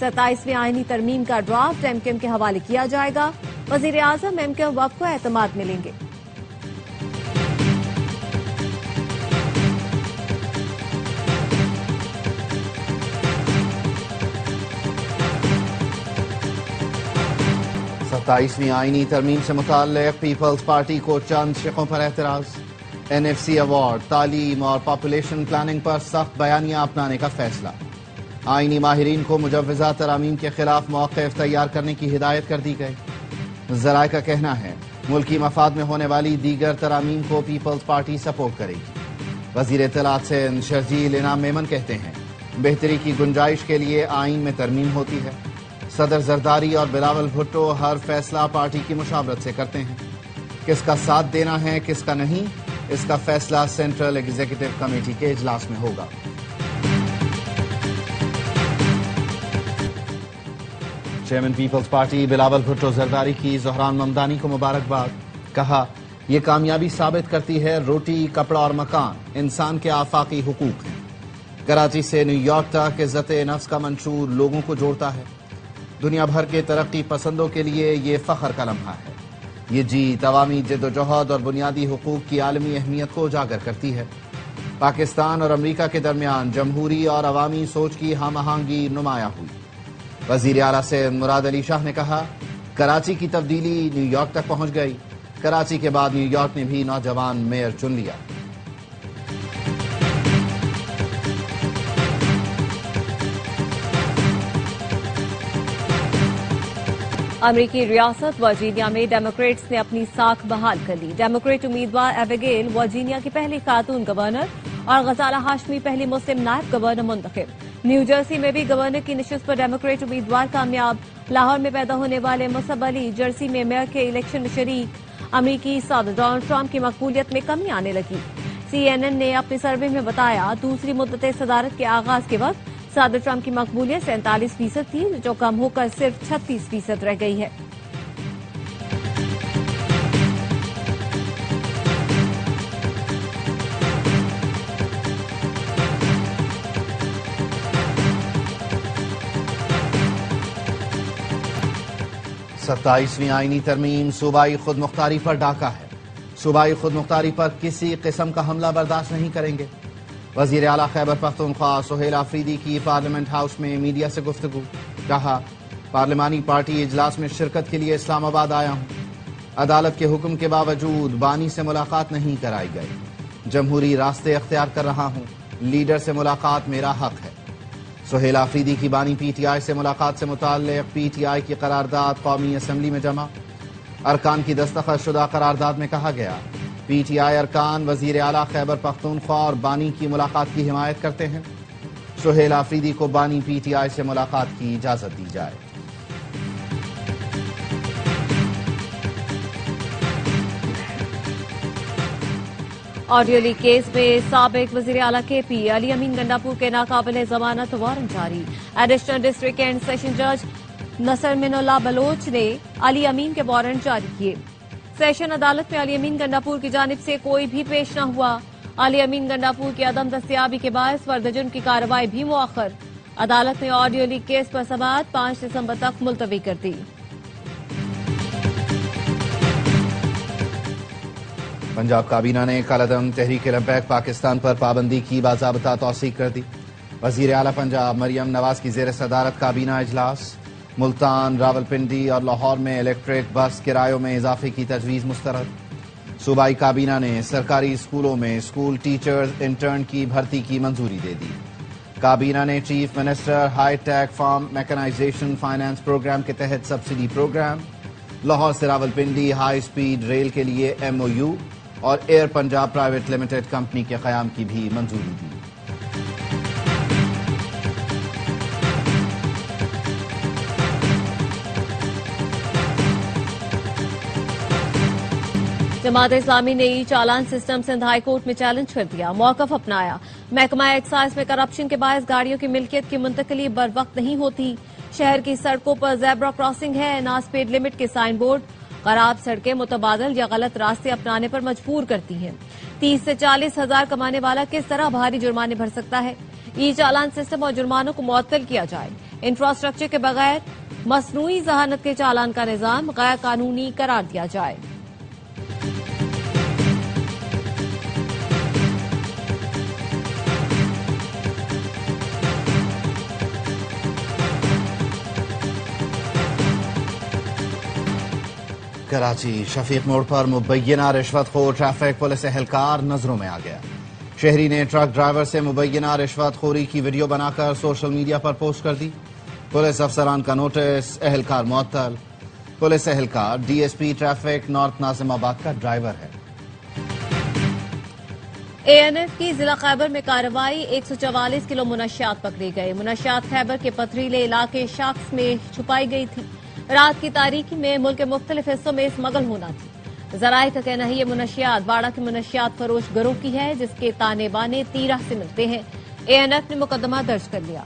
27ویں آئینی ترمیم کا ڈرافٹ ایم کیو ایم کے حوالے کیا جائے گا۔ وزیر اعظم ایم کیو ایم وفد کو اعتماد ملیں گے۔ ستائیسویں آئینی ترمیم سے متعلق پیپلز پارٹی کو چند شقوں پر اعتراض۔ این ایف سی ایوارڈ، تعلیم اور پاپولیشن پلاننگ پر سخت بیانیہ اپنانے کا فیصلہ۔ آئینی ماہرین کو مجوزہ ترامیم کے خلاف موقف تیار کرنے کی ہدایت کر دی گئی۔ ذرائع کا کہنا ہے ملکی مفاد میں ہونے والی دیگر ترامیم کو پیپلز پارٹی سپورٹ کرے گی۔ وزیر اطلاعات سندھ شرجیل انعام میمن کہتے ہیں بہتری کی گنجائش کے لیے آئین میں ترمیم ہوتی ہے۔ صدر زرداری اور بلاول بھٹو ہر فیصلہ پارٹی کی مشاورت سے کرتے ہیں۔ کس کا ساتھ دینا ہے کس کا نہیں، اس کا فیصلہ سینٹرل ایگزیکٹو کمیٹی کے اجلاس میں ہوگا۔ چیئرمین پیپلز پارٹی بلاول بھٹو زرداری کی زہران ممدانی کو مبارکباد۔ کہا یہ کامیابی ثابت کرتی ہے روٹی، کپڑا اور مکان انسان کے آفاقی حقوق ہیں۔ کراچی سے نیو یارک تک عزت نفس کا منشور لوگوں کو جوڑتا ہے۔ دنیا بھر کے ترقی پسندوں کے لیے یہ فخر کا لمحہ ہے۔ یہ جیت عوامی جدوجہد اور بنیادی حقوق کی عالمی اہمیت کو اجاگر کرتی ہے۔ پاکستان اور امریکہ کے درمیان جمہوری اور عوامی سوچ کی ہم آہنگی نمایاں ہوئی۔ وزیر اعلیٰ سندھ مراد علی شاہ نے کہا کراچی کی تبدیلی نیو یارک تک پہنچ گئی۔ کراچی کے بعد نیو یارک نے بھی نوجوان میئر چن لیا۔ امریکی ریاست ورجینیا میں ڈیموکریٹس نے اپنی ساکھ بحال کر لی۔ ڈیموکریٹ امیدوار ایبیگیل ورجینیا کی پہلی خاتون گورنر اور غزالہ ہاشمی پہلی مسلم نائب گورنر منتخب۔ نیو جرسی میں بھی گورنر کی نشست پر ڈیموکریٹ امیدوار کامیاب۔ لاہور میں پیدا ہونے والے مصعب علی جرسی میں میئر کے الیکشن میں شریک۔ امریکی صدر ڈونلڈ ٹرمپ کی مقبولیت میں کمی آنے لگی۔ سی این این نے اپنے سروے میں بتایا دوسری مدت صدارت کے آغاز کے وقت صدر ٹرمپ کی مقبولیت 47% تھی جو کم ہو کر صرف 36% رہ گئی ہے۔ ستائیسویں آئینی ترمیم صوبائی خود مختاری پر ڈاکہ ہے۔ صوبائی خود مختاری پر کسی قسم کا حملہ برداشت نہیں کریں گے۔ وزیر اعلیٰ خیبر پختونخوا سہیل آفریدی کی پارلیمنٹ ہاؤس میں میڈیا سے گفتگو۔ کہا پارلیمانی پارٹی اجلاس میں شرکت کے لیے اسلام آباد آیا ہوں۔ عدالت کے حکم کے باوجود بانی سے ملاقات نہیں کرائی گئی۔ جمہوری راستے اختیار کر رہا ہوں، لیڈر سے ملاقات میرا حق ہے۔ سہیل آفریدی کی بانی پی ٹی آئی سے ملاقات سے متعلق پی ٹی آئی کی قرارداد قومی اسمبلی میں جمع۔ ارکان کی دستخط شدہ قرارداد میں کہا گیا پی ٹی آئی ارکان وزیر اعلیٰ خیبر پختونخوا اور بانی کی ملاقات کی حمایت کرتے ہیں۔ سہیل آفریدی کو بانی پی ٹی آئی سے ملاقات کی اجازت دی جائے۔ آڈیو لیک کیس میں سابق وزیر اعلیٰ کے پی علی امین گنڈاپور کے ناقابل ضمانت وارنٹ جاری۔ ایڈیشنل ڈسٹرکٹ اینڈ سیشن جج نصر من اللہ بلوچ نے علی امین کے وارنٹ جاری کیے۔ سیشن عدالت میں علی امین گنڈاپور کی جانب سے کوئی بھی پیش نہ ہوا۔ علی امین گنڈاپور کی عدم دستیابی کے باعث فرد جرم کی کارروائی بھی مؤخر۔ عدالت نے آڈیو لیک کیس پر سماعت 5 دسمبر تک ملتوی کر دی۔ پنجاب کابینہ نے کالعدم تحریک لبیک پاکستان پر پابندی کی باضابطہ توثیق کر دی۔ وزیر اعلیٰ پنجاب مریم نواز کی زیر صدارت کابینہ اجلاس۔ ملتان، راولپنڈی اور لاہور میں الیکٹرک بس کرایوں میں اضافے کی تجویز مسترد۔ صوبائی کابینہ نے سرکاری اسکولوں میں اسکول ٹیچرز انٹرن کی بھرتی کی منظوری دے دی۔ کابینہ نے chief minister high tech farm mechanisation finance programme کے تحت سبسڈی پروگرام، لاہور سے راولپنڈی ہائی سپیڈ ریل کے لیے ایم او یو اور Air Punjab private limited company کے قیام کی بھی منظوری دی۔ جماعت اسلامی نے e challan system Sindh high court میں چیلنج کر دیا، موقف اپنایا۔ محکمہ ایکسائز میں کرپشن کے باعث گاڑیوں کی ملکیت کی منتقلی بر وقت نہیں ہوتی۔ شہر کی سڑکوں پر زیبرا کراسنگ ہے، نہ اسپیڈ لمٹ کے سائن بورڈ۔ خراب سڑکیں متبادل یا غلط راستے اپنانے پر مجبور کرتی ہیں۔ 30 سے 40 ہزار کمانے والا کس طرح بھاری جرمانے بھر سکتا ہے؟ ای چالان سسٹم اور جرمانوں کو معطل کیا جائے۔ انفراسٹرکچر کے بغیر مصنوعی ذہانت کے چالان کا نظام غیر قانونی قرار دیا جائے۔ کراچی شفیق موڑ پر مبینہ رشوت خور ٹریفک پولیس اہلکار نظروں میں آ گیا۔ شہری نے ٹرک ڈرائیور سے مبینہ رشوت خوری کی ویڈیو بنا کر سوشل میڈیا پر پوسٹ کر دی۔ پولیس افسران کا نوٹس، اہلکار معطل۔ پولیس اہلکار D S P traffic north Nazimabad کا ڈرائیور ہے۔ اے این ایف کی ضلع خیبر میں کارروائی، 144 کلو منشیات پکڑے گئے۔ منشیات خیبر کے پتھریلے علاقے شاخس میں چھپائی گئی تھی۔ رات کی تاریکی میں ملک کے مختلف حصوں میں اسمگل ہونا تھی۔ ذرائع کا کہنا ہے یہ منشیات باڑہ کی منشیات فروش گروہ کی ہے، جس کے تانے بانے تیرہ سے ملتے ہیں۔ اے این ایف نے مقدمہ درج کر لیا۔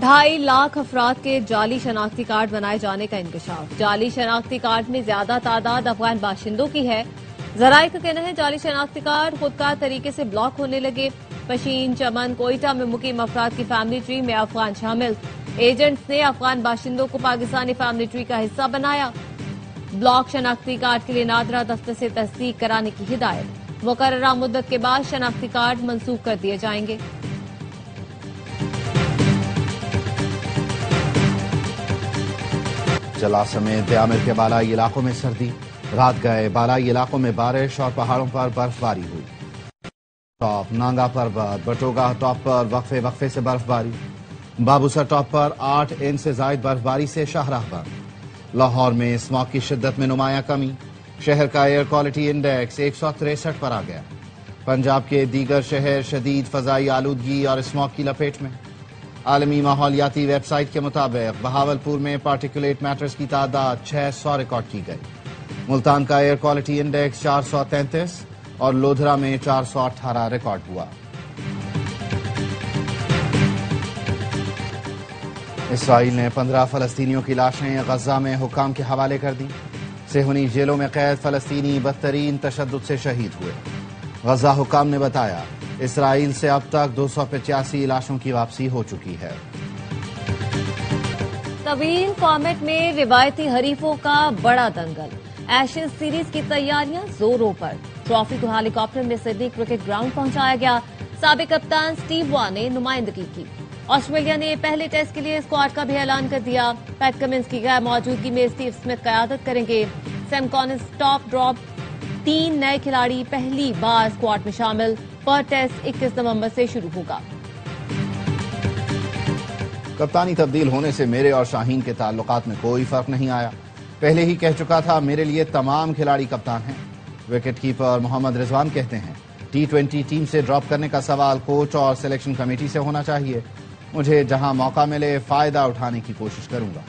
2.5 لاکھ افراد کے جعلی شناختی کارڈ بنائے جانے کا انکشاف۔ جعلی شناختی کارڈ میں زیادہ تعداد افغان باشندوں کی ہے۔ ذرائع کا کہنا ہے جعلی شناختی کارڈ خودکار طریقے سے بلاک ہونے لگے۔ پشین، چمن، کوئٹہ میں مقیم افراد کی فیملی ٹری میں افغان شامل۔ ایجنٹس نے افغان باشندوں کو پاکستانی فیملی ٹری کا حصہ بنایا۔ بلاک شناختی کارڈ کے لیے نادرہ دفتر سے تصدیق کرانے کی ہدایت۔ مقررہ مدت کے بعد شناختی کارڈ منسوخ کر دیے جائیں گے۔ جلا سمیت بیامر کے بالائی علاقوں میں سردی، رات گئے بالائی علاقوں میں بارش اور پہاڑوں پر برف باری ہوئی۔ ٹاپ نانگا پربت، بٹوگا ٹاپ پر وقفے وقفے سے برف باری۔ بابوسر ٹاپ پر 8 انچ سے زائد برف باری سے شاہراہ بند۔ لاہور میں اسموگ کی شدت میں نمایاں کمی، شہر کا ایئر کوالٹی انڈیکس 163 پر آ گیا۔ پنجاب کے دیگر شہر شدید فضائی آلودگی اور اسموگ کی لپیٹ میں۔ عالمی ماحولیاتی ویب سائٹ کے مطابق بہاولپور میں پارٹیکولیٹ میٹرز کی تعداد 600 ریکارڈ کی گئی۔ ملتان کا ایئر کوالٹی انڈیکس 433 اور لودھرا میں 418 ریکارڈ ہوا۔ اسرائیل نے 15 فلسطینیوں کی لاشیں غزہ میں حکام کے حوالے کر دی۔ صہیونی جیلوں میں قید فلسطینی بدترین تشدد سے شہید ہوئے۔ غزہ حکام نے بتایا اسرائیل سے اب تک 285 لاشوں کی واپسی ہو چکی ہے۔ طویل فارمیٹ میں روایتی حریفوں کا بڑا دنگل، ایشز سیریز کی تیاریاں زوروں پر۔ ٹرافی کو ہیلی کاپٹر میں سڈنی کرکٹ گراؤنڈ پہنچایا گیا۔ سابق کپتان سٹیو وا نے نمائندگی کی۔ آسٹریلیا نے پہلے ٹیسٹ کے لیے اسکواڈ کا بھی اعلان کر دیا۔ پیٹ کمنس کی غیر موجودگی میں اسٹیو اسمتھ قیادت کریں گے۔ سیم کونس ٹاپ ڈراپ، 3 نئے کھلاڑی پہلی بار اسکواڈ میں شامل۔ پر ٹیسٹ 21 نومبر سے شروع ہوگا۔ کپتانی تبدیل ہونے سے میرے اور شاہین کے تعلقات میں کوئی فرق نہیں آیا۔ پہلے ہی کہہ چکا تھا میرے لیے تمام کھلاڑی کپتان ہیں۔ وکٹ کیپر محمد رضوان کہتے ہیں T20 ٹیم سے ڈراپ کرنے کا سوال کوچ اور سلیکشن کمیٹی سے ہونا چاہیے۔ مجھے جہاں موقع ملے فائدہ اٹھانے کی کوشش کروں گا۔